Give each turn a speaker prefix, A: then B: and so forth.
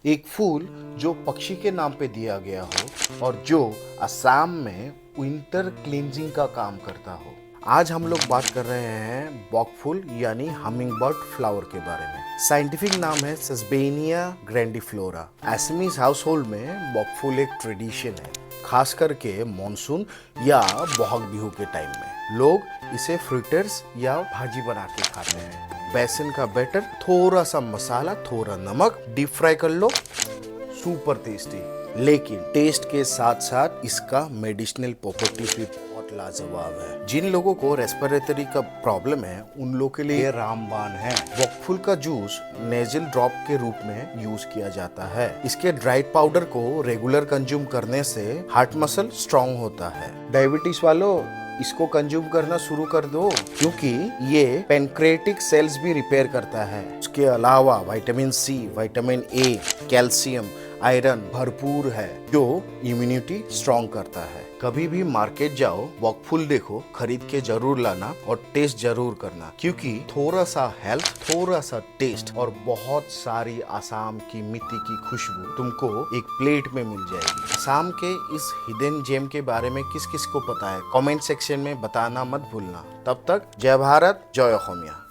A: एक फूल जो पक्षी के नाम पे दिया गया हो और जो असम में विंटर क्लींजिंग का काम करता हो। आज हम लोग बात कर रहे हैं बॉकफुल यानी हमिंग बर्ड फ्लावर के बारे में। साइंटिफिक नाम है sesbania grandiflora. Assamese house hold में बॉकफुल एक ट्रेडिशन है, खास करके मॉनसून या बोहाग बिहू के टाइम में। लोग इसे फ्रिटर्स या भाजी बना के खाते हैं। बेसन का बैटर, थोड़ा सा मसाला, थोड़ा नमक, डीप फ्राई कर लो, सुपर टेस्टी। लेकिन टेस्ट के साथ साथ इसका मेडिसिनल प्रॉपर्टीज भी बहुत लाजवाब है। जिन लोगों को रेस्पिरेटरी का प्रॉब्लम है उन लोगों के लिए रामबाण है। बॉकफुल का जूस नेजल ड्रॉप के रूप में यूज किया जाता है। इसके ड्राइड पाउडर को रेगुलर कंज्यूम करने से हार्ट मसल स्ट्रांग होता है। डायबिटीज वालों इसको कंज्यूम करना शुरू कर दो, क्योंकि ये पेनक्रेटिक सेल्स भी रिपेयर करता है। उसके अलावा vitamin C, vitamin A, calcium, iron भरपूर है जो इम्यूनिटी स्ट्रांग करता है। कभी भी मार्केट जाओ, बॉकफुल देखो, खरीद के जरूर लाना और टेस्ट जरूर करना, क्योंकि थोड़ा सा हेल्थ, थोड़ा सा टेस्ट और बहुत सारी आसाम की मिट्टी की खुशबू तुमको एक प्लेट में मिल जाएगी। आसाम के इस हिडन जेम के बारे में किस किस को पता है, कमेंट सेक्शन में बताना मत भूलना। तब तक जय भारत, जय असमिया।